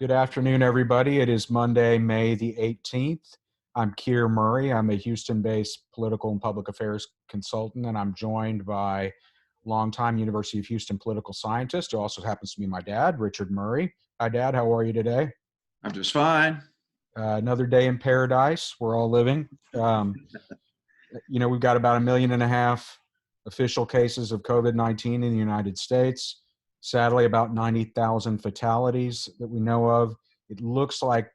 Good afternoon, everybody. It is Monday, May the 18th. I'm Keir Murray. I'm a Houston-based political and public affairs consultant, and I'm joined by longtime University of Houston political scientist, who also happens to be my dad, Richard Murray. Hi, Dad. How are you today? I'm just fine. Another day in paradise. We're all living. We've got about 1.5 million official cases of COVID-19 in the United States. Sadly, about 90,000 fatalities that we know of. It looks like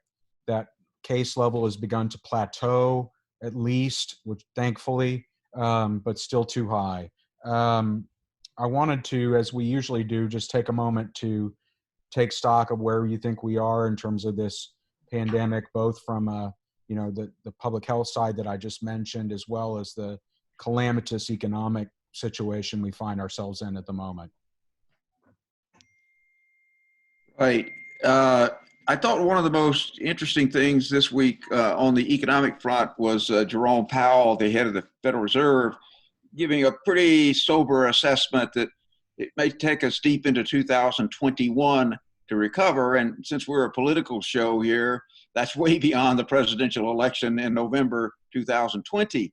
that case level has begun to plateau, at least, which thankfully, but still too high. I wanted to, as we usually do, just take a moment to take stock of where you think we are in terms of this pandemic, both from the public health side that I just mentioned, as well as the calamitous economic situation we find ourselves in at the moment. Right. I thought one of the most interesting things this week on the economic front was Jerome Powell, the head of the Federal Reserve, giving a pretty sober assessment that it may take us deep into 2021 to recover. And since we're a political show here, that's way beyond the presidential election in November 2020.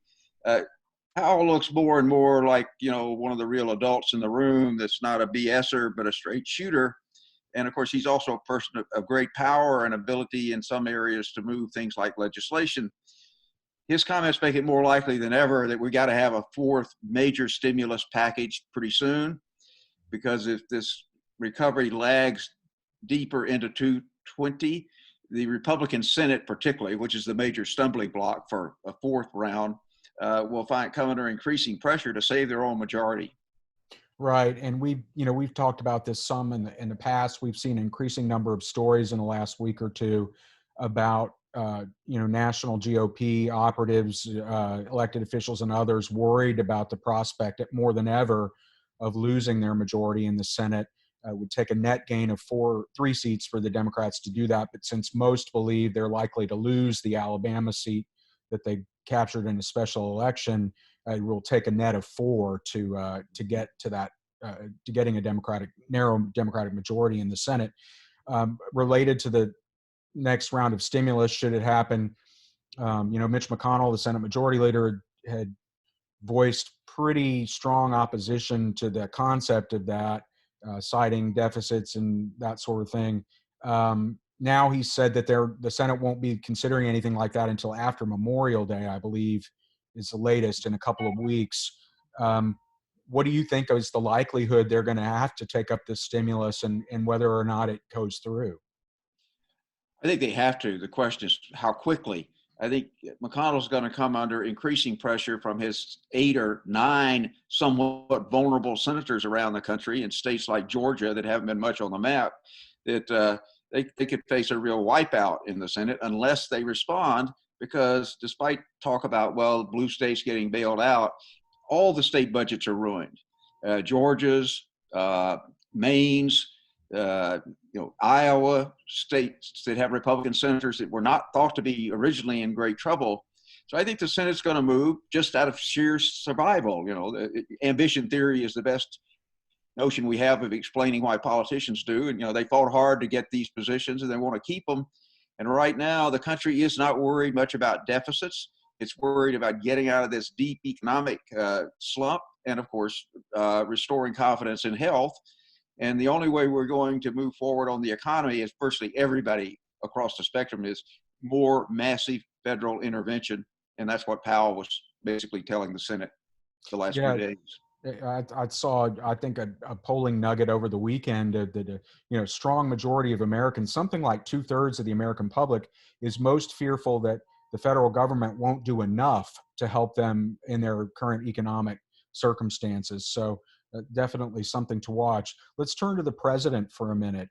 Powell looks more and more like, one of the real adults in the room that's not a BSer, but a straight shooter. And of course, he's also a person of great power and ability in some areas to move things like legislation. His comments make it more likely than ever that we got to have a fourth major stimulus package pretty soon, because if this recovery lags deeper into 2020, the Republican Senate particularly, which is the major stumbling block for a fourth round, will come under increasing pressure to save their own majority. Right, and we've talked about this some in the past. We've seen an increasing number of stories in the last week or two about national GOP operatives, elected officials, and others worried about the prospect more than ever of losing their majority in the Senate. It would take a net gain of three seats for the Democrats to do that. But since most believe they're likely to lose the Alabama seat that they captured in a special election, it will take a net of 4 to get to that, to getting a narrow Democratic majority in the Senate. Related to the next round of stimulus, should it happen, Mitch McConnell, the Senate Majority Leader, had voiced pretty strong opposition to the concept of that, citing deficits and that sort of thing. Now he said that the Senate won't be considering anything like that until after Memorial Day, I believe, is the latest, in a couple of weeks. What do you think is the likelihood they're going to have to take up this stimulus, and whether or not it goes through? I think they have to. The question is how quickly. I think McConnell's going to come under increasing pressure from his 8 or 9 somewhat vulnerable senators around the country in states like Georgia that haven't been much on the map, that they could face a real wipeout in the Senate unless they respond, because despite talk about, blue states getting bailed out, all the state budgets are ruined. Georgia's, Maine's, Iowa, states that have Republican senators that were not thought to be originally in great trouble. So I think the Senate's going to move just out of sheer survival. Ambition theory is the best notion we have of explaining why politicians do. And, they fought hard to get these positions and they want to keep them. And right now, the country is not worried much about deficits. It's worried about getting out of this deep economic slump and, of course, restoring confidence in health. And the only way we're going to move forward on the economy, is virtually everybody across the spectrum, is more massive federal intervention. And that's what Powell was basically telling the Senate the last few days. I saw, I think, a polling nugget over the weekend that strong majority of Americans, something like 2/3 of the American public, is most fearful that the federal government won't do enough to help them in their current economic circumstances. So definitely something to watch. Let's turn to the president for a minute.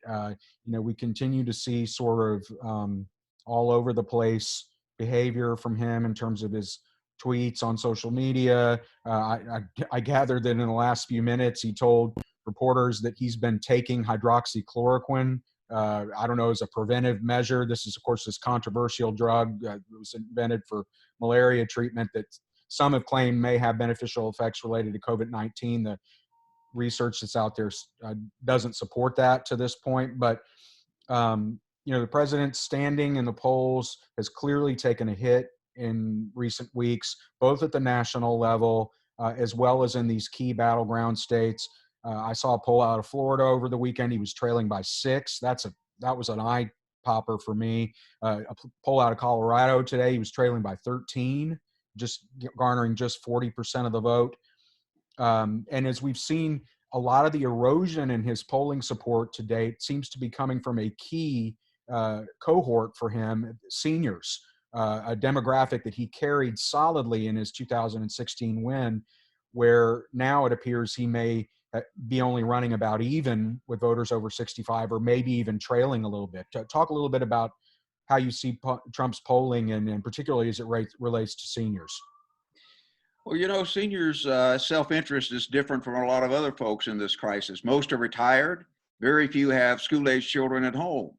We continue to see sort of all over the place behavior from him in terms of his tweets on social media. I gathered that in the last few minutes, he told reporters that he's been taking hydroxychloroquine. I don't know, as a preventive measure. This is, of course, this controversial drug that was invented for malaria treatment that some have claimed may have beneficial effects related to COVID-19. The research that's out there doesn't support that to this point. But the president's standing in the polls has clearly taken a hit in recent weeks, both at the national level as well as in these key battleground states. I saw a poll out of Florida over the weekend. He was trailing by 6. That was an eye popper for me. A poll out of Colorado today, he was trailing by 13, just garnering just 40% of the vote. And as we've seen, a lot of the erosion in his polling support to date seems to be coming from a key cohort for him, seniors, a demographic that he carried solidly in his 2016 win, where now it appears he may be only running about even with voters over 65, or maybe even trailing a little bit. Talk a little bit about how you see Trump's polling, and particularly as it relates to seniors. Well, seniors' self-interest is different from a lot of other folks in this crisis. Most are retired. Very few have school-age children at home.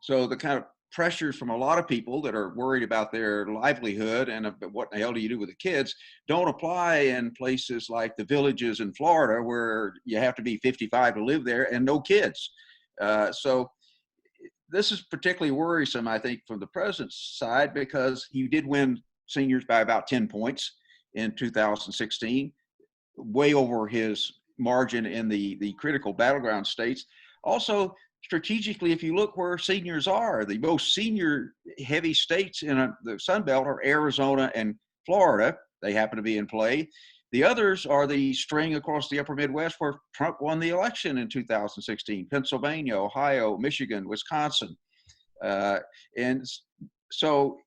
So the kind of pressures from a lot of people that are worried about their livelihood and what the hell do you do with the kids don't apply in places like the Villages in Florida, where you have to be 55 to live there and no kids. So this is particularly worrisome, I think, from the president's side, because he did win seniors by about 10 points in 2016, way over his margin in the critical battleground states. Also, strategically, if you look where seniors are, the most senior heavy states in the Sun Belt are Arizona and Florida. They happen to be in play. The others are the string across the upper Midwest where Trump won the election in 2016, Pennsylvania, Ohio, Michigan, Wisconsin. And so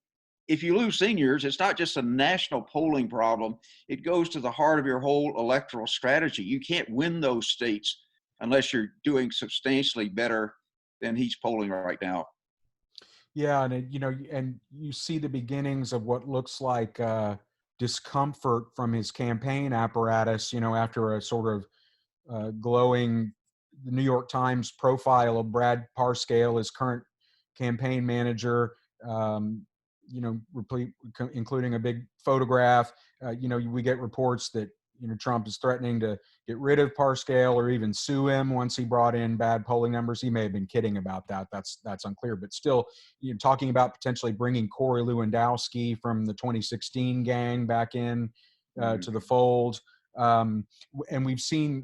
if you lose seniors, it's not just a national polling problem. It goes to the heart of your whole electoral strategy. You can't win those states unless you're doing substantially better than he's polling right now. Yeah, and you see the beginnings of what looks like discomfort from his campaign apparatus. After a sort of glowing New York Times profile of Brad Parscale, his current campaign manager, replete, including a big photograph. We get reports that Trump is threatening to get rid of Parscale or even sue him once he brought in bad polling numbers. He may have been kidding about that. That's unclear. But still, talking about potentially bringing Corey Lewandowski from the 2016 gang back in to the fold. And we've seen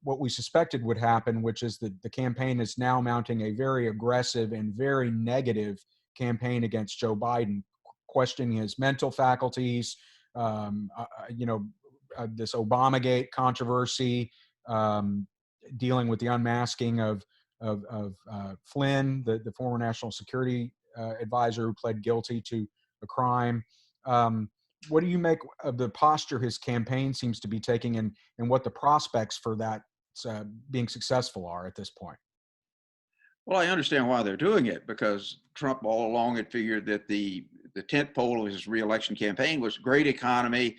what we suspected would happen, which is that the campaign is now mounting a very aggressive and very negative campaign against Joe Biden, questioning his mental faculties, this Obamagate controversy, dealing with the unmasking of Flynn, the former national security advisor who pled guilty to a crime. What do you make of the posture his campaign seems to be taking, and what the prospects for that being successful are at this point? Well, I understand why they're doing it, because Trump all along had figured that the tent pole of his reelection campaign was great economy.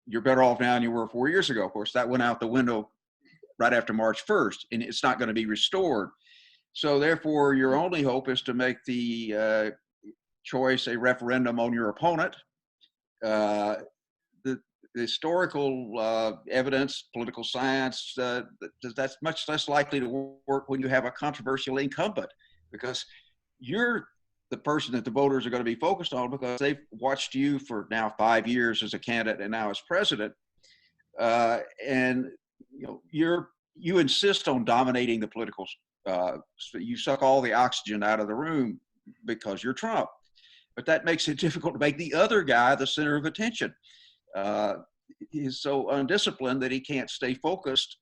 You're better off now than you were 4 years ago. Of course, that went out the window right after March 1st, and it's not going to be restored. So therefore, your only hope is to make the choice a referendum on your opponent. The historical evidence, political science, that's much less likely to work when you have a controversial incumbent, because you're the person that the voters are going to be focused on, because they've watched you for now 5 years as a candidate and now as president. And you insist on dominating the political, you suck all the oxygen out of the room because you're Trump. But that makes it difficult to make the other guy the center of attention. He's so undisciplined that he can't stay focused,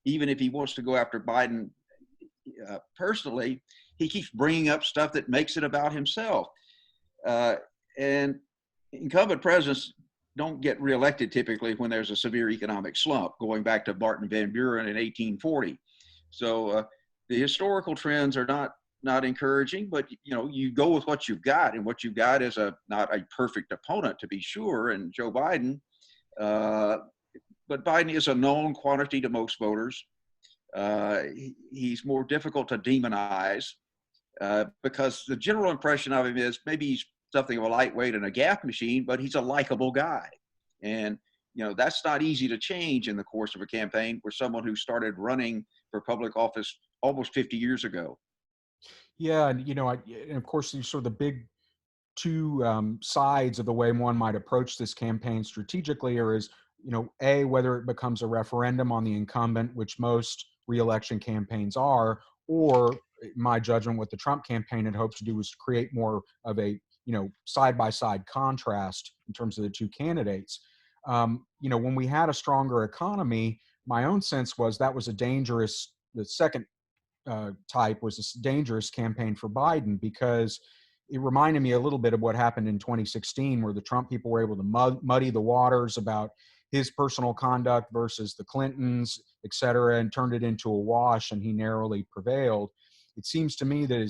even if he wants to go after Biden personally. He keeps bringing up stuff that makes it about himself. And incumbent presidents don't get reelected typically when there's a severe economic slump, going back to Martin Van Buren in 1840. So the historical trends are not encouraging, but you go with what you've got, and what you've got is not a perfect opponent, to be sure, and Joe Biden. But Biden is a known quantity to most voters. He's more difficult to demonize because the general impression of him is maybe he's something of a lightweight and a gaffe machine, but he's a likable guy. And that's not easy to change in the course of a campaign for someone who started running for public office almost 50 years ago. Yeah, and and of course, these sort of the big two sides of the way one might approach this campaign strategically, or is a, whether it becomes a referendum on the incumbent, which most reelection campaigns are, or in my judgment, what the Trump campaign had hoped to do was to create more of a side by side contrast in terms of the two candidates. When we had a stronger economy, my own sense was that was a dangerous. The second type was a dangerous campaign for Biden, because it reminded me a little bit of what happened in 2016, where the Trump people were able to muddy the waters about his personal conduct versus the Clintons, et cetera, and turned it into a wash, and he narrowly prevailed. It seems to me that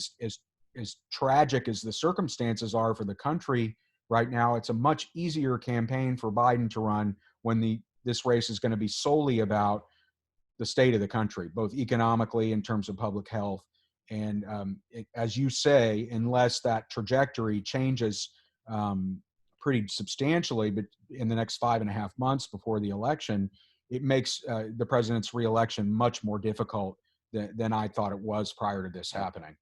as tragic as the circumstances are for the country right now, it's a much easier campaign for Biden to run when this race is going to be solely about the state of the country, both economically in terms of public health. And as you say, unless that trajectory changes pretty substantially, but in the next 5.5 months before the election, it makes the president's reelection much more difficult than I thought it was prior to this happening.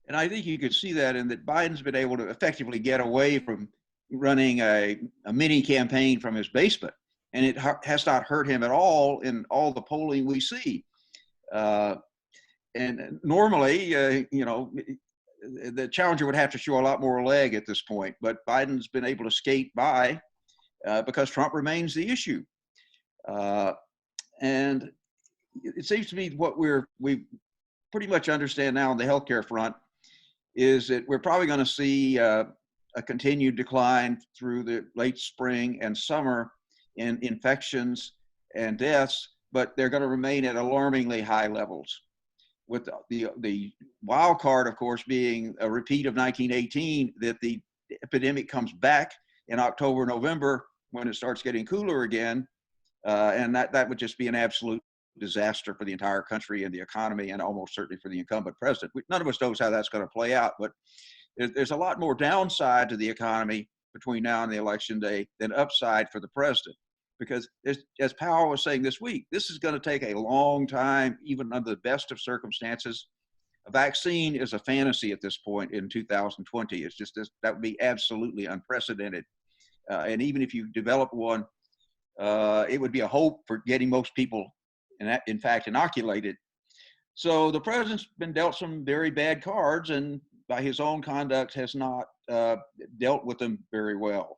And I think you could see that in that Biden's been able to effectively get away from running a mini campaign from his basement. And it has not hurt him at all in all the polling we see. And normally, the challenger would have to show a lot more leg at this point. But Biden's been able to skate by because Trump remains the issue. And it seems to me what we pretty much understand now on the healthcare front is that we're probably going to see a continued decline through the late spring and summer in infections and deaths, but they're going to remain at alarmingly high levels. With the wild card, of course, being a repeat of 1918, that the epidemic comes back in October, November, when it starts getting cooler again, and that would just be an absolute disaster for the entire country and the economy, and almost certainly for the incumbent president. None of us knows how that's going to play out, but there's a lot more downside to the economy between now and the election day than upside for the president. Because as Powell was saying this week, this is going to take a long time, even under the best of circumstances. A vaccine is a fantasy at this point in 2020. It's just that would be absolutely unprecedented. And even if you develop one, it would be a hope for getting most people, in fact, inoculated. So the president's been dealt some very bad cards, and by his own conduct has not dealt with them very well.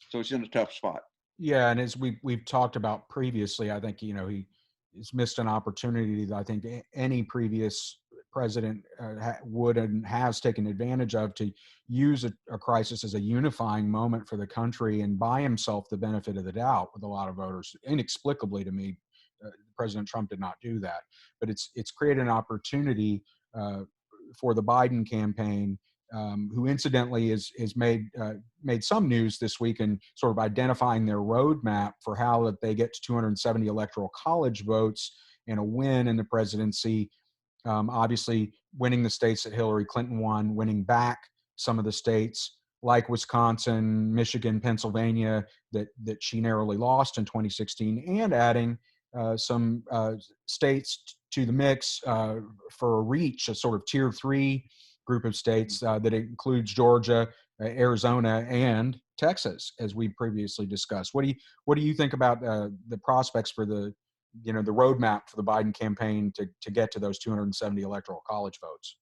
So he's in a tough spot. Yeah, and as we've talked about previously, I think he's missed an opportunity that I think any previous president would and has taken advantage of, to use a crisis as a unifying moment for the country and buy himself the benefit of the doubt with a lot of voters. Inexplicably to me, President Trump did not do that, but it's created an opportunity for the Biden campaign, who incidentally is made some news this week in sort of identifying their roadmap for how that they get to 270 electoral college votes and a win in the presidency. Obviously, winning the states that Hillary Clinton won, winning back some of the states like Wisconsin, Michigan, Pennsylvania that she narrowly lost in 2016, and adding some states to the mix for a reach, a sort of tier 3 group of states that includes Georgia, Arizona, and Texas, as we previously discussed. What do you think about the prospects for the roadmap for the Biden campaign to get to those 270 electoral college votes?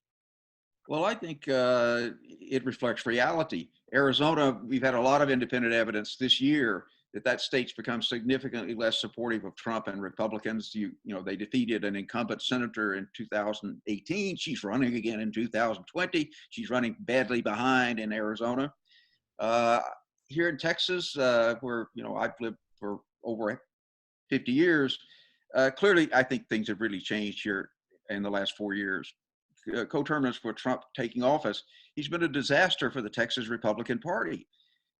Well, I think it reflects reality. Arizona, we've had a lot of independent evidence this year that state's become significantly less supportive of Trump and Republicans. They defeated an incumbent senator in 2018. She's running again in 2020. She's running badly behind in Arizona. Here in Texas, where I've lived for over 50 years, clearly I think things have really changed here in the last 4 years. Coterminous with Trump taking office, he's been a disaster for the Texas Republican Party,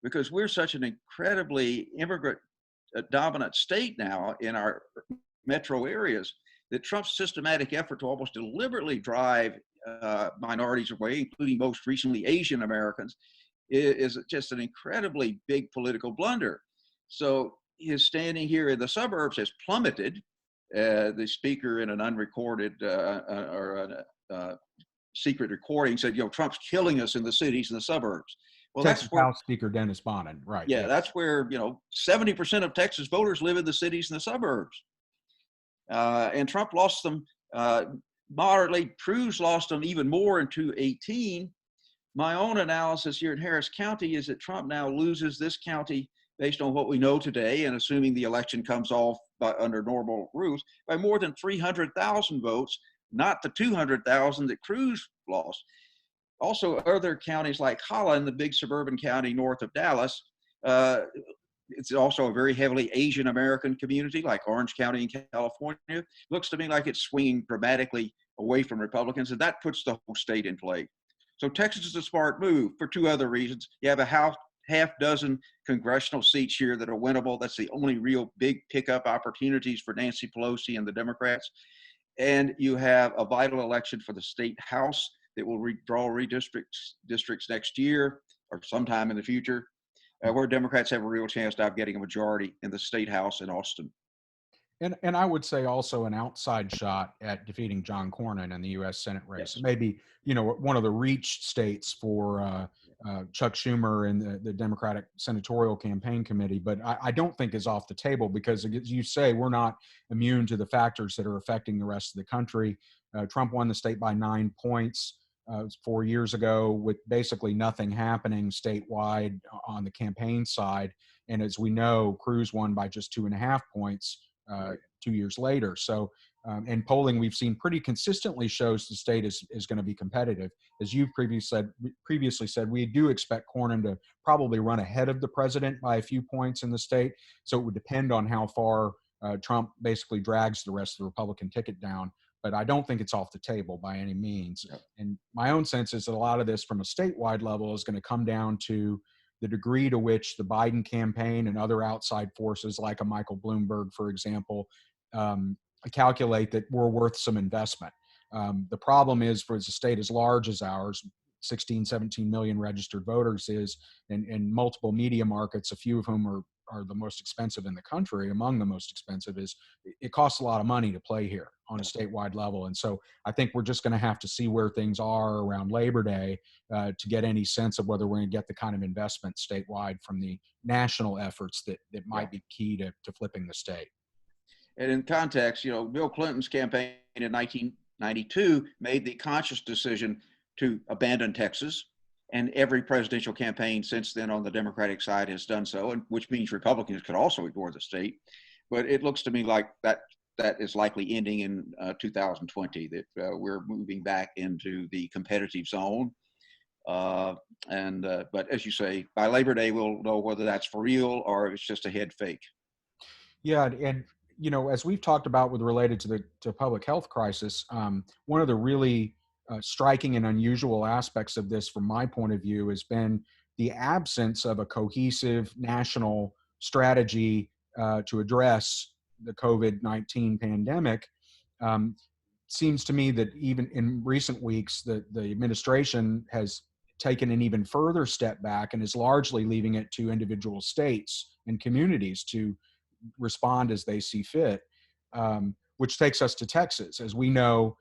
because we're such an incredibly immigrant dominant state now in our metro areas that Trump's systematic effort to almost deliberately drive minorities away, including most recently Asian Americans, is just an incredibly big political blunder. So his standing here in the suburbs has plummeted. The speaker in an unrecorded secret recording said, Trump's killing us in the cities and the suburbs. Well, Texas that's where, House Speaker Dennis Bonnen, right? yeah, Yeah. that's where, 70% of Texas voters live in the cities and the suburbs. And Trump lost them moderately. Cruz lost them even more in 2018. My own analysis here in Harris County is that Trump now loses this county based on what we know today, and assuming the election comes off under normal rules, by more than 300,000 votes, not the 200,000 that Cruz lost. Also, other counties like Holland, the big suburban county north of Dallas, it's also a very heavily Asian American community, like Orange County in California. Looks to me like it's swinging dramatically away from Republicans, and that puts the whole state in play. So Texas is a smart move for two other reasons. You have a half dozen congressional seats here that are winnable. That's the only real big pickup opportunities for Nancy Pelosi and the Democrats. And you have a vital election for the state house that will draw districts next year or sometime in the future, where Democrats have a real chance of getting a majority in the state house in Austin. And I would say also an outside shot at defeating John Cornyn in the U.S. Senate race. Yes. Maybe, one of the reach states for Chuck Schumer and the Democratic Senatorial Campaign Committee, but I don't think is off the table because, as you say, we're not immune to the factors that are affecting the rest of the country. Trump won the state by 9 points 4 years ago with basically nothing happening statewide on the campaign side. And as we know, Cruz won by just 2.5 points 2 years later. So, and polling we've seen pretty consistently shows the state is going to be competitive. As you've previously said, we do expect Cornyn to probably run ahead of the president by a few points in the state. So it would depend on how far Trump basically drags the rest of the Republican ticket down. But I don't think it's off the table by any means. Yep. And my own sense is that a lot of this from a statewide level is going to come down to the degree to which the Biden campaign and other outside forces like a Michael Bloomberg, for example, calculate that we're worth some investment. The problem is for a state as large as ours, 16, 17 million registered voters is, and multiple media markets, a few of whom are the most expensive in the country, among the most expensive, is it costs a lot of money to play here on a statewide level. And so I think we're just going to have to see where things are around Labor Day to get any sense of whether we're going to get the kind of investment statewide from the national efforts that might be key to flipping the state. And in context, Bill Clinton's campaign in 1992 made the conscious decision to abandon Texas. And every presidential campaign since then on the Democratic side has done so, and which means Republicans could also ignore the state. But it looks to me like that is likely ending in 2020, that we're moving back into the competitive zone. But as you say, by Labor Day, we'll know whether that's for real or if it's just a head fake. Yeah, and as we've talked about with related to the public health crisis, one of the really striking and unusual aspects of this, from my point of view, has been the absence of a cohesive national strategy to address the COVID-19 pandemic. Seems to me that even in recent weeks, the administration has taken an even further step back and is largely leaving it to individual states and communities to respond as they see fit, which takes us to Texas. As we know,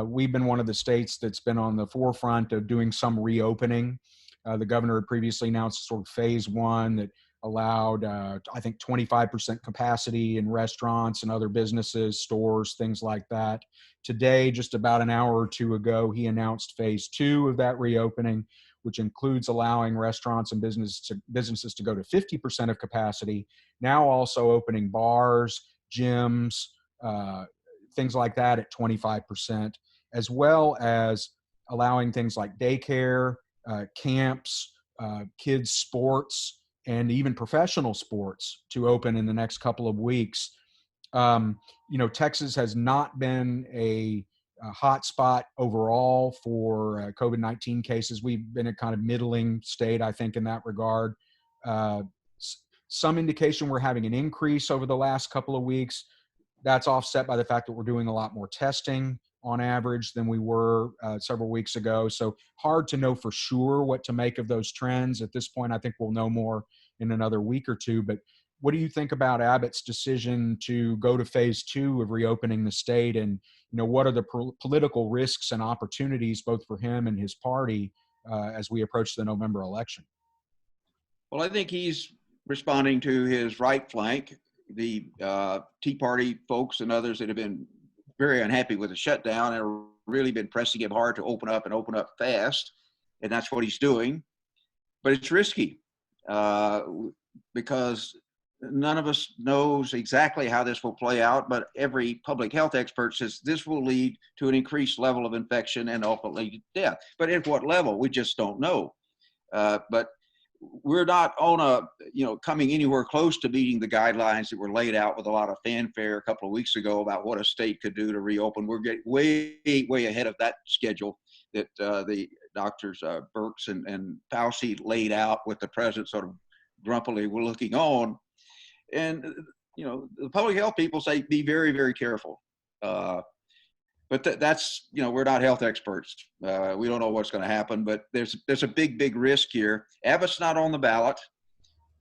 we've been one of the states that's been on the forefront of doing some reopening. The governor had previously announced sort of phase one that allowed, I think, 25% capacity in restaurants and other businesses, stores, things like that. Today, just about an hour or two ago, he announced phase two of that reopening, which includes allowing restaurants and businesses to go to 50% of capacity, now also opening bars, gyms, things like that at 25%, as well as allowing things like daycare, camps, kids' sports, and even professional sports to open in the next couple of weeks. Texas has not been a hot spot overall for COVID-19 cases. We've been a kind of middling state, I think, in that regard. Some indication we're having an increase over the last couple of weeks. That's offset by the fact that we're doing a lot more testing on average than we were several weeks ago. So hard to know for sure what to make of those trends. At this point, I think we'll know more in another week or two. But what do you think about Abbott's decision to go to phase 2 of reopening the state? And, what are the political risks and opportunities both for him and his party as we approach the November election? Well, I think he's responding to his right flank, the Tea Party folks and others that have been very unhappy with the shutdown and have really been pressing him hard to open up and open up fast. And that's what he's doing. But it's risky because none of us knows exactly how this will play out, but every public health expert says this will lead to an increased level of infection and ultimately death. But at what level, we just don't know. But we're not on coming anywhere close to meeting the guidelines that were laid out with a lot of fanfare a couple of weeks ago about what a state could do to reopen. We're getting way ahead of that schedule that the doctors Birx and Fauci laid out, with the president sort of grumpily looking on. And, the public health people say, be very, very careful. But that's, we're not health experts. We don't know what's going to happen, but there's a big risk here. Abbott's not on the ballot,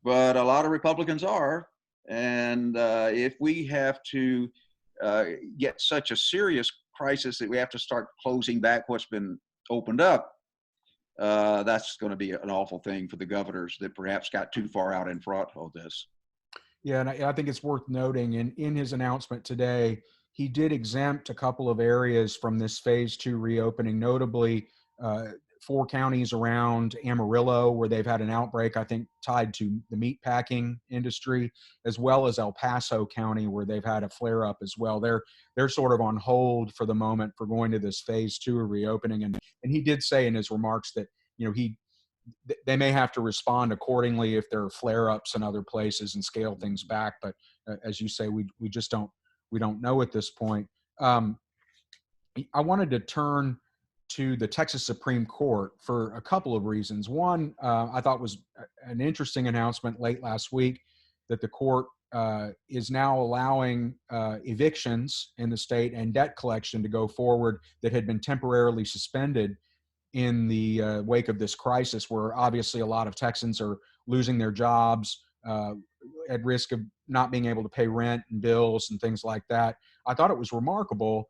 but a lot of Republicans are. And if we have to get such a serious crisis that we have to start closing back what's been opened up, that's going to be an awful thing for the governors that perhaps got too far out in front of this. Yeah, and I think it's worth noting in his announcement today, he did exempt a couple of areas from this phase 2 reopening, notably 4 counties around Amarillo, where they've had an outbreak, I think, tied to the meat packing industry, as well as El Paso County, where they've had a flare up as well. They're sort of on hold for the moment for going to this phase 2 of reopening. And he did say in his remarks that, they may have to respond accordingly if there are flare-ups in other places and scale things back. But as you say, we just don't know at this point. I wanted to turn to the Texas Supreme Court for a couple of reasons. One, I thought was an interesting announcement late last week that the court is now allowing evictions in the state and debt collection to go forward that had been temporarily suspended in the wake of this crisis, where obviously a lot of Texans are losing their jobs, at risk of not being able to pay rent and bills and things like that. I thought it was remarkable,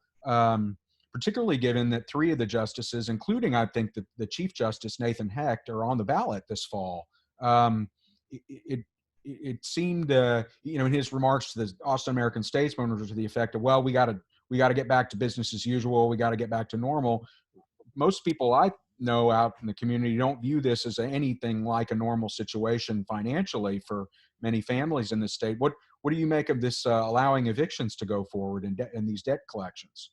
particularly given that 3 of the justices, including I think the Chief Justice Nathan Hecht, are on the ballot this fall. It seemed, in his remarks to the Austin American Statesman, to the effect of, well, we got to get back to business as usual. We got to get back to normal. Most people I know out in the community don't view this as anything like a normal situation financially for many families in the state. What do you make of this allowing evictions to go forward and these debt collections?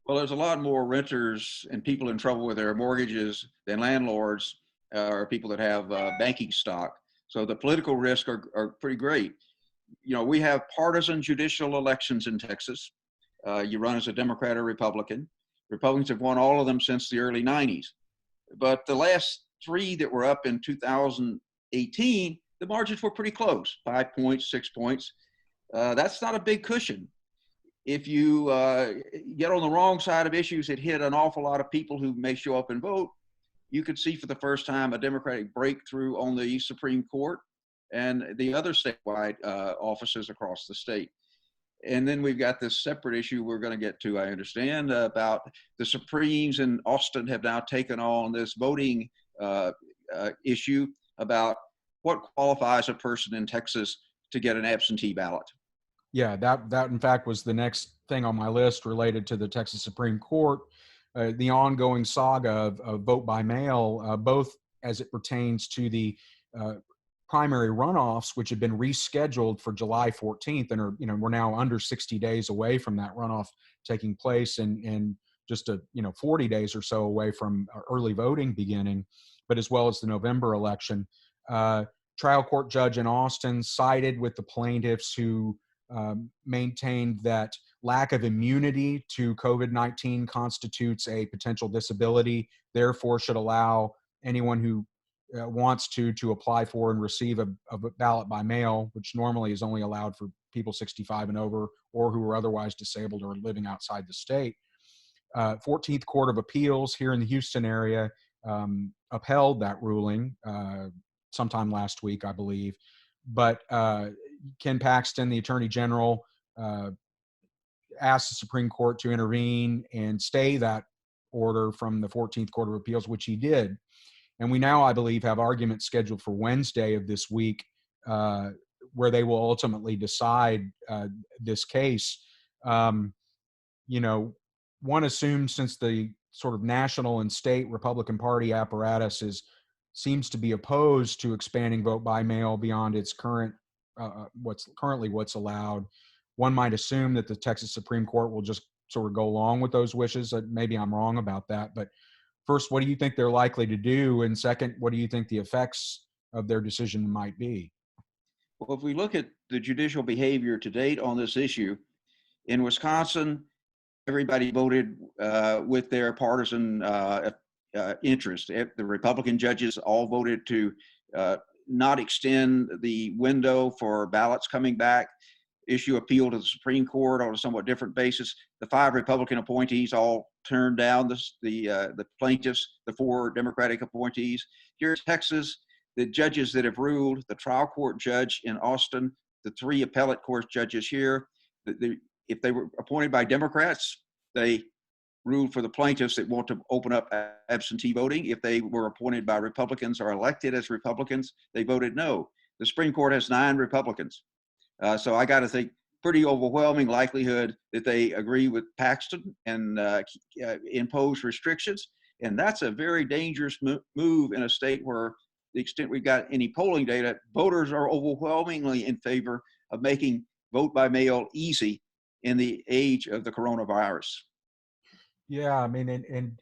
Well, there's a lot more renters and people in trouble with their mortgages than landlords or people that have banking stock. So the political risks are pretty great. We have partisan judicial elections in Texas. You run as a Democrat or Republican. Republicans have won all of them since the early 90s. But the last 3 that were up in 2018, the margins were pretty close, 5 points, 6 points. That's not a big cushion. If you get on the wrong side of issues that hit an awful lot of people who may show up and vote, you could see for the first time a Democratic breakthrough on the Supreme Court and the other statewide offices across the state. And then we've got this separate issue we're going to get to, I understand, about the Supremes in Austin have now taken on this voting issue about what qualifies a person in Texas to get an absentee ballot. Yeah, that in fact was the next thing on my list related to the Texas Supreme Court, the ongoing saga of vote by mail, both as it pertains to the primary runoffs, which have been rescheduled for July 14th, and are, we're now under 60 days away from that runoff taking place, and just 40 days or so away from early voting beginning, but as well as the November election. Trial court judge in Austin sided with the plaintiffs who maintained that lack of immunity to COVID-19 constitutes a potential disability, therefore should allow anyone who wants to apply for and receive a ballot by mail, which normally is only allowed for people 65 and over or who are otherwise disabled or living outside the state. 14th Court of Appeals here in the Houston area upheld that ruling sometime last week, I believe. But Ken Paxton, the Attorney General, uh, asked the Supreme Court to intervene and stay that order from the 14th Court of Appeals, which he did. And we now, I believe, have arguments scheduled for Wednesday of this week, uh, where they will ultimately decide this case. Um, you know, one assumes, since the sort of national and state Republican Party apparatus seems to be opposed to expanding vote by mail beyond its current what's allowed, one might assume that the Texas Supreme Court will just sort of go along with those wishes. Maybe I'm wrong about that, but first, what do you think they're likely to do? And second, what do you think the effects of their decision might be? Well, if we look at the judicial behavior to date on this issue, in Wisconsin, everybody voted with their partisan interest. The Republican judges all voted to not extend the window for ballots coming back, issue appeal to the Supreme Court on a somewhat different basis. The 5 Republican appointees all turned down the plaintiffs, the 4 Democratic appointees. Here in Texas, the judges that have ruled, the trial court judge in Austin, the 3 appellate court judges here, if they were appointed by Democrats, they ruled for the plaintiffs that want to open up absentee voting. If they were appointed by Republicans or elected as Republicans, they voted no. The Supreme Court has 9 Republicans. So I got to think pretty overwhelming likelihood that they agree with Paxton and impose restrictions. And that's a very dangerous move in a state where, the extent we've got any polling data, voters are overwhelmingly in favor of making vote by mail easy in the age of the coronavirus. Yeah, I mean, and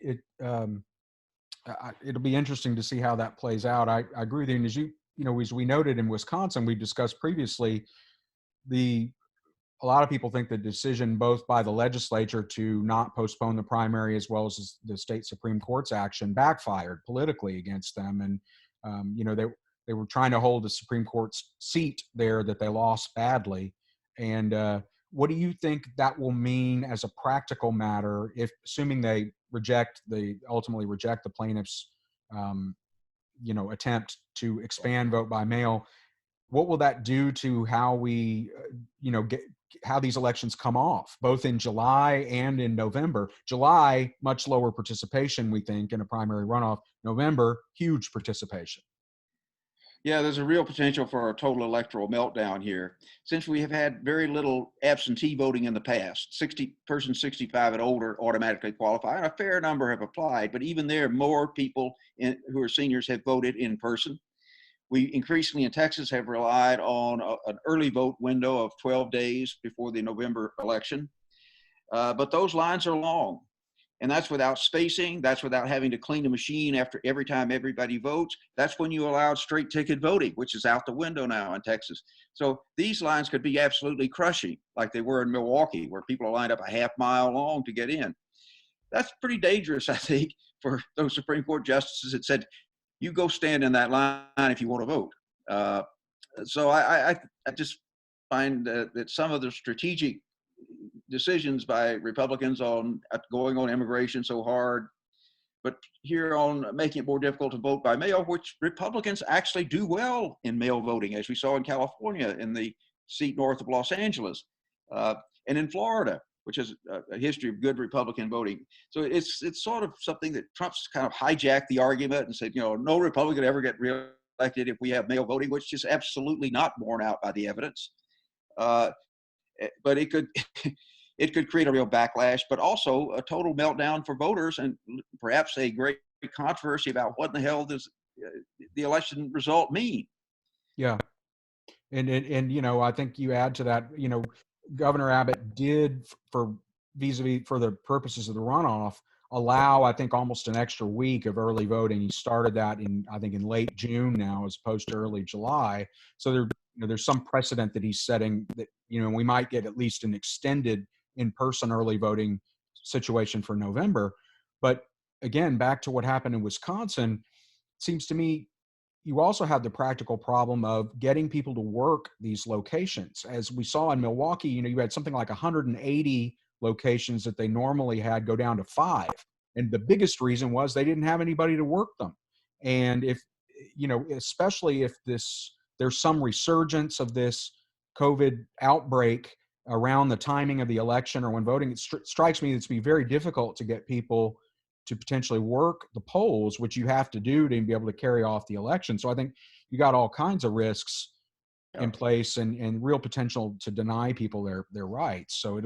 it'll be interesting to see how that plays out. I agree with you. And as we noted in Wisconsin, we discussed previously, a lot of people think the decision both by the legislature to not postpone the primary, as well as the state Supreme Court's action, backfired politically against them. And they were trying to hold the Supreme Court's seat there that they lost badly. And what do you think that will mean as a practical matter, if assuming they ultimately reject the plaintiffs' attempt to expand vote by mail? What will that do to how we how these elections come off, both in July and in November? July, much lower participation, we think, in a primary runoff. November, huge participation. Yeah, there's a real potential for a total electoral meltdown here. Since we have had very little absentee voting in the past, persons 65 and older automatically qualify, and a fair number have applied, but even there, more people who are seniors have voted in person. We increasingly in Texas have relied on an early vote window of 12 days before the November election, but those lines are long. And that's without spacing. That's without having to clean the machine after every time everybody votes. That's when you allow straight ticket voting, which is out the window now in Texas. So these lines could be absolutely crushing, like they were in Milwaukee, where people are lined up a half mile long to get in. That's pretty dangerous, I think, for those Supreme Court justices that said, you go stand in that line if you want to vote. So I just find that some of the strategic decisions by Republicans on going on immigration so hard, but here on making it more difficult to vote by mail, which Republicans actually do well in mail voting, as we saw in California in the seat north of Los Angeles, and in Florida, which has a history of good Republican voting. So it's sort of something that Trump's kind of hijacked the argument and said, no Republican ever get reelected if we have mail voting, which is absolutely not borne out by the evidence. But it could it could create a real backlash, but also a total meltdown for voters, and perhaps a great controversy about what in the hell does the election result mean. Yeah, and I think you add to that, Governor Abbott did, for vis-a-vis for the purposes of the runoff, allow, I think, almost an extra week of early voting. He started that in late June now, as opposed to early July. So there's some precedent that he's setting that we might get at least an extended in-person early voting situation for November. But again, back to what happened in Wisconsin, it seems to me you also have the practical problem of getting people to work these locations. As we saw in Milwaukee, you had something like 180 locations that they normally had go down to 5. And the biggest reason was they didn't have anybody to work them. And if, especially if there's some resurgence of this COVID outbreak around the timing of the election or when voting, it strikes me that it's be very difficult to get people to potentially work the polls, which you have to do to be able to carry off the election. So I think you got all kinds of risks Yeah. in place and real potential to deny people their rights. So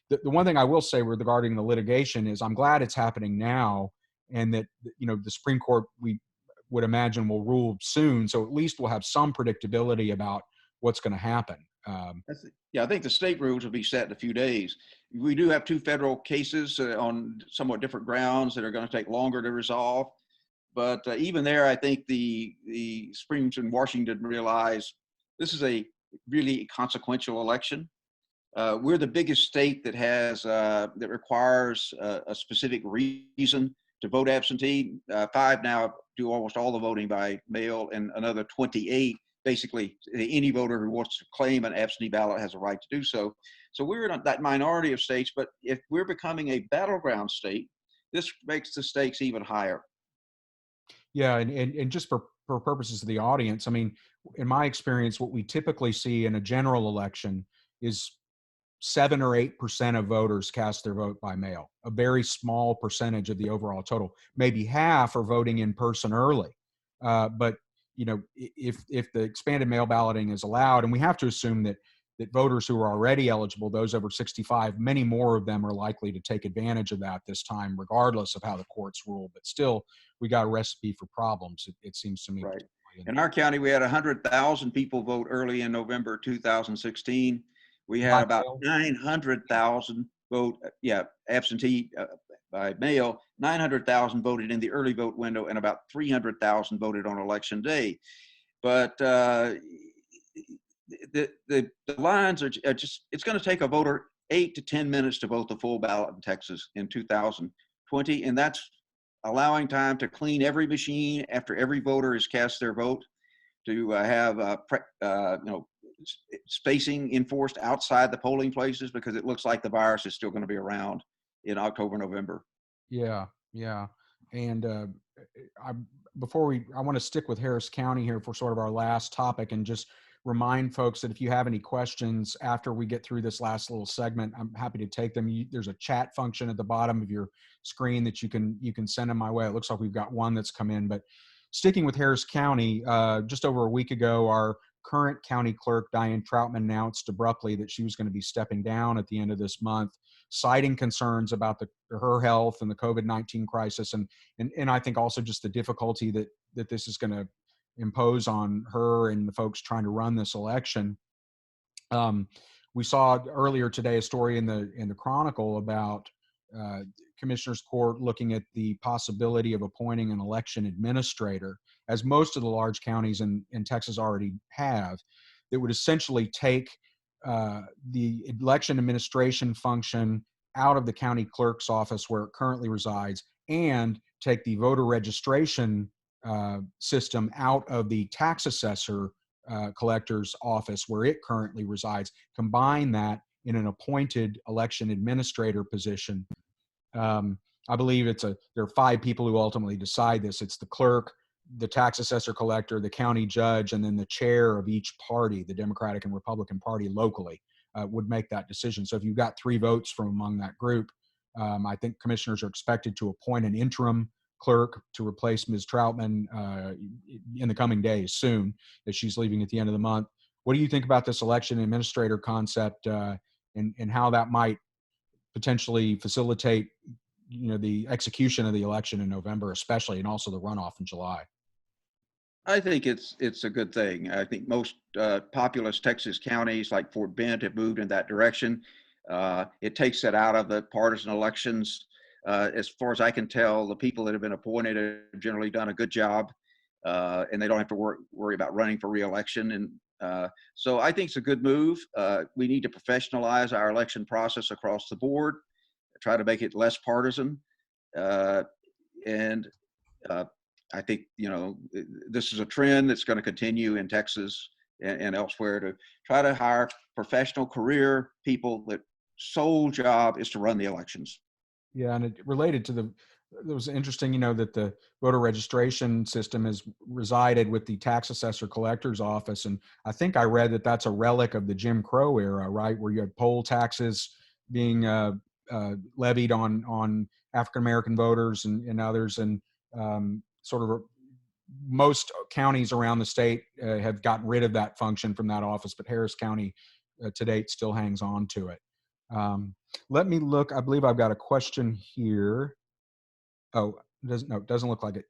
the one thing I will say regarding the litigation is I'm glad it's happening now, and that the Supreme Court, we would imagine, will rule soon. So at least we'll have some predictability about what's going to happen. Yeah, I think the state rules will be set in a few days. We do have two federal cases on somewhat different grounds that are going to take longer to resolve. But even there, I think the Supremes in Washington realize this is a really consequential election. We're the biggest state that has that requires a specific reason to vote absentee. 5 now do almost all the voting by mail, and another 28. Basically, any voter who wants to claim an absentee ballot has a right to do so. So we're in that minority of states, but if we're becoming a battleground state, this makes the stakes even higher. Yeah, and just for purposes of the audience, I mean, in my experience, what we typically see in a general election is 7 or 8% of voters cast their vote by mail. A very small percentage of the overall total. Maybe half are voting in person early. But if the expanded mail balloting is allowed, and we have to assume that voters who are already eligible, those over 65, many more of them are likely to take advantage of that this time, regardless of how the courts rule. But still, we got a recipe for problems, it seems to me. Right. In our county, we had 100,000 people vote early in November 2016. We had By about mail? 900,000 vote, absentee by mail. 900,000 voted in the early vote window, and about 300,000 voted on election day. But the lines are just, it's going to take a voter 8 to 10 minutes to vote the full ballot in Texas in 2020. And that's allowing time to clean every machine after every voter has cast their vote, to have spacing enforced outside the polling places, because it looks like the virus is still going to be around in October, November. Yeah, yeah. And I I want to stick with Harris County here for sort of our last topic, and just remind folks that if you have any questions after we get through this last little segment, I'm happy to take them. There's a chat function at the bottom of your screen that you can send them my way. It looks like we've got one that's come in. But sticking with Harris County, just over a week ago, our current county clerk, Diane Troutman, announced abruptly that she was going to be stepping down at the end of this month, citing concerns about her health and the COVID-19 crisis, and I think also just the difficulty that this is going to impose on her and the folks trying to run this election. We saw earlier today a story in the Chronicle about Commissioner's Court looking at the possibility of appointing an election administrator, as most of the large counties in Texas already have, that would essentially take the election administration function out of the county clerk's office where it currently resides, and take the voter registration system out of the tax assessor collector's office where it currently resides, combine that in an appointed election administrator position. I believe there are 5 people who ultimately decide this. It's the clerk, the tax assessor collector, the county judge, and then the chair of each party, the Democratic and Republican Party locally, would make that decision. So if you've got 3 votes from among that group, I think commissioners are expected to appoint an interim clerk to replace Ms. Troutman in the coming days, soon, as she's leaving at the end of the month. What do you think about this election administrator concept, and how that might potentially facilitate the execution of the election in November, especially, and also the runoff in July? I think it's a good thing. I think most populous Texas counties like Fort Bend have moved in that direction. It takes it out of the partisan elections. As far as I can tell, the people that have been appointed have generally done a good job, and they don't have to worry about running for reelection. And so I think it's a good move. We need to professionalize our election process across the board, try to make it less partisan. And I think, this is a trend that's going to continue in Texas and elsewhere, to try to hire professional career people that sole job is to run the elections. Yeah, and it related to it was interesting, you know, that the voter registration system has resided with the tax assessor collector's office. And I think I read that that's a relic of the Jim Crow era, right? Where you had poll taxes being levied on African-American voters and others. And sort of most counties around the state have gotten rid of that function from that office, but Harris County to date still hangs on to it. Let me look. I believe I've got a question here. Oh, doesn't look like it.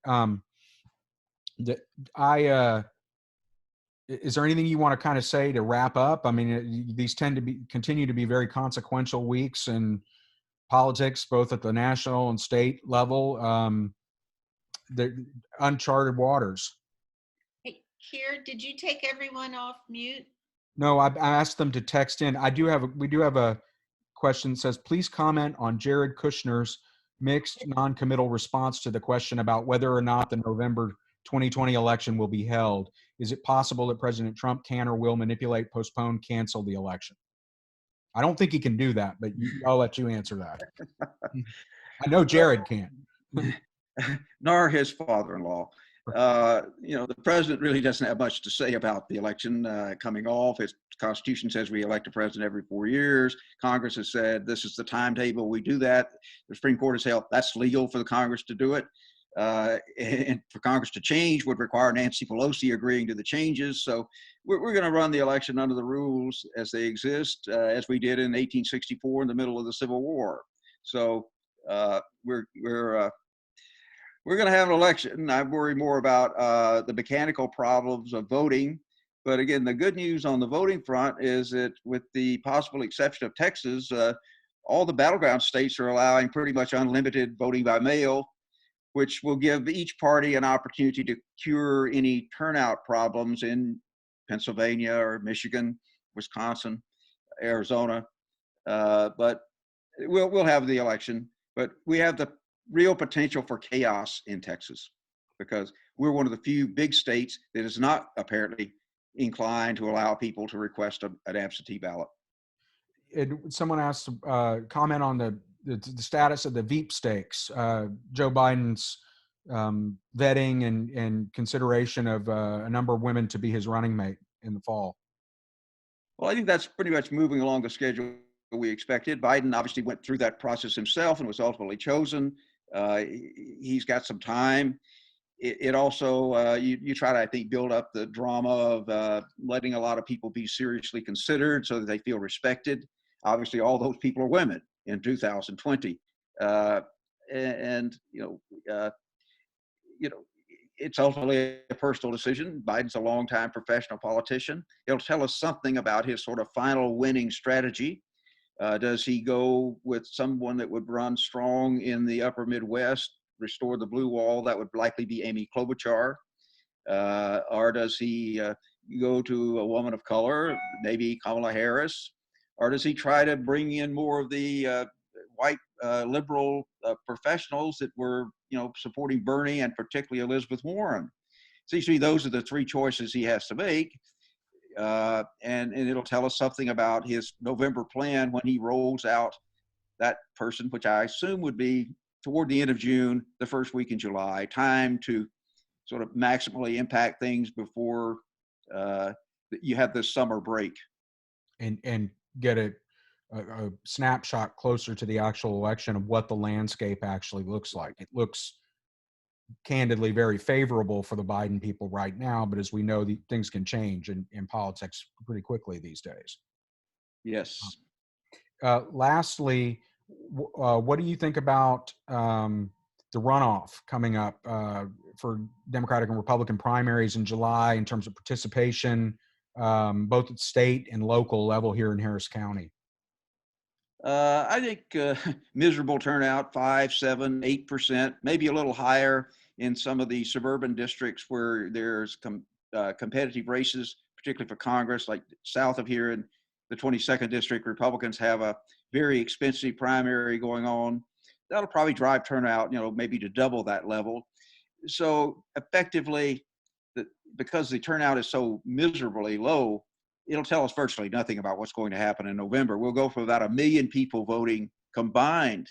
I is there anything you want to kind of say to wrap up? I mean, these tend to continue to be very consequential weeks in politics, both at the national and state level. The uncharted waters. Hey, Keir, did you take everyone off mute? No, I asked them to text in. We do have a question that says, please comment on Jared Kushner's mixed non-committal response to the question about whether or not the November 2020 election will be held. Is it possible that President Trump can or will manipulate, postpone, cancel the election? I don't think he can do that, but I'll let you answer that. I know Jared can. Nor his father-in-law. The president really doesn't have much to say about the election coming off. His Constitution says we elect a president every 4 years. Congress has said this is the timetable we do that. The Supreme Court has held that's legal for the Congress to do it. And for Congress to change would require Nancy Pelosi agreeing to the changes. So we're going to run the election under the rules as they exist, as we did in 1864 in the middle of the Civil War. So we're going to have an election. I worry more about the mechanical problems of voting. But again, the good news on the voting front is that with the possible exception of Texas, all the battleground states are allowing pretty much unlimited voting by mail, which will give each party an opportunity to cure any turnout problems in Pennsylvania or Michigan, Wisconsin, Arizona. But we'll have the election. But we have the real potential for chaos in Texas because we're one of the few big states that is not apparently inclined to allow people to request an absentee ballot. Someone asked comment on the status of the Veep stakes, Joe Biden's vetting and consideration of a number of women to be his running mate in the fall. Well, I think that's pretty much moving along the schedule we expected. Biden obviously went through that process himself and was ultimately chosen. He's got some time. It also, you try to, I think, build up the drama of letting a lot of people be seriously considered so that they feel respected. Obviously, all those people are women in 2020. It's ultimately a personal decision. Biden's a longtime professional politician. It'll tell us something about his sort of final winning strategy. Does he go with someone that would run strong in the upper Midwest, restore the blue wall? That would likely be Amy Klobuchar. Or does he go to a woman of color, maybe Kamala Harris? Or does he try to bring in more of the white liberal professionals that were, supporting Bernie and particularly Elizabeth Warren? Seems to me those are the three choices he has to make. And it'll tell us something about his November plan when he rolls out that person, which I assume would be toward the end of June, the first week in July, time to sort of maximally impact things before you have this summer break. And get a snapshot closer to the actual election of what the landscape actually looks like. It looks candidly very favorable for the Biden people right now, but as we know, things can change in politics pretty quickly these days. Yes. Lastly, what do you think about the runoff coming up for Democratic and Republican primaries in July in terms of participation, both at state and local level here in Harris County? I think miserable turnout, 5, 7, 8%, maybe a little higher in some of the suburban districts where there's competitive races, particularly for Congress, like south of here in the 22nd district. Republicans have a very expensive primary going on. That'll probably drive turnout, maybe to double that level. So effectively, because the turnout is so miserably low, it'll tell us virtually nothing about what's going to happen in November. We'll go from about 1 million people voting combined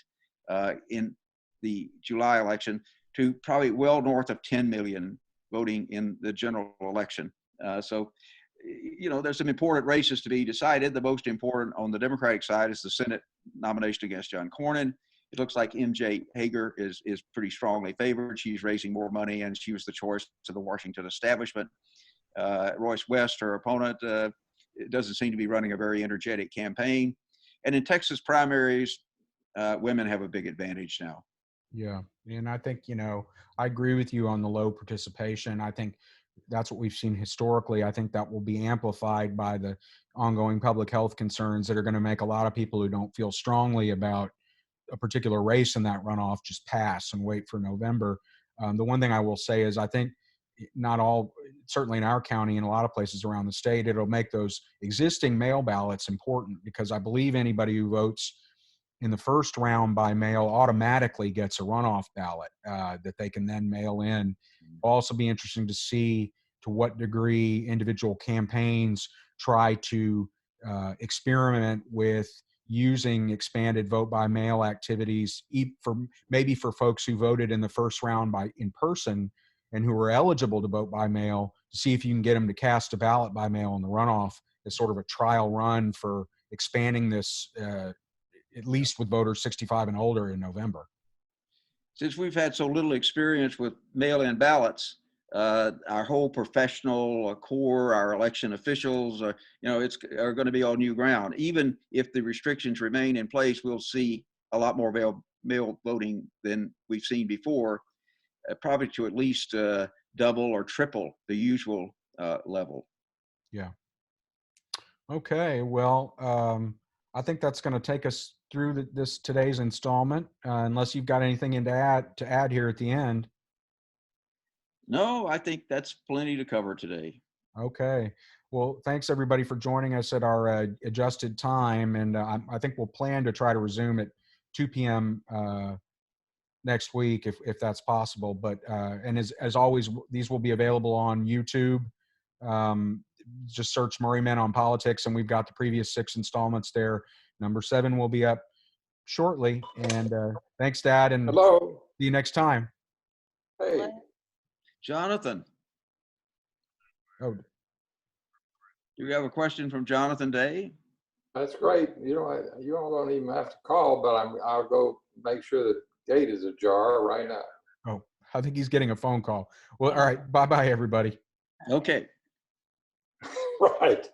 in the July election to probably well north of 10 million voting in the general election. So, there's some important races to be decided. The most important on the Democratic side is the Senate nomination against John Cornyn. It looks like MJ Hager is pretty strongly favored. She's raising more money, and she was the choice to the Washington establishment. Royce West, her opponent, doesn't seem to be running a very energetic campaign. And in Texas primaries, women have a big advantage now. Yeah. And I think, I agree with you on the low participation. I think that's what we've seen historically. I think that will be amplified by the ongoing public health concerns that are going to make a lot of people who don't feel strongly about a particular race in that runoff just pass and wait for November. The one thing I will say is I think not all, certainly in our county and a lot of places around the state, it'll make those existing mail ballots important, because I believe anybody who votes in the first round by mail automatically gets a runoff ballot that they can then mail in. It'll also be interesting to see to what degree individual campaigns try to experiment with using expanded vote by mail activities maybe for folks who voted in the first round in person and who are eligible to vote by mail, to see if you can get them to cast a ballot by mail in the runoff as sort of a trial run for expanding this, at least with voters 65 and older in November. Since we've had so little experience with mail-in ballots, our whole professional core, our election officials, are going to be on new ground. Even if the restrictions remain in place, we'll see a lot more mail voting than we've seen before, probably to at least double or triple the usual level. Yeah. Okay. Well, I think that's going to take us through today's installment, unless you've got anything to add here at the end. No, I think that's plenty to cover today. Okay. Well, thanks everybody for joining us at our adjusted time. And I think we'll plan to try to resume at 2 p.m. Next week, if that's possible. But and as always, these will be available on YouTube. Just search Murray Men on Politics, and we've got the previous 6 installments there. Number 7 will be up shortly. And thanks, Dad. And hello. See you next time. Hey. Jonathan. Oh. Do we have a question from Jonathan Day? That's great. You all don't even have to call, but I'll go make sure the gate is ajar right now. Oh, I think he's getting a phone call. Well, all right. Bye-bye, everybody. Okay. Right.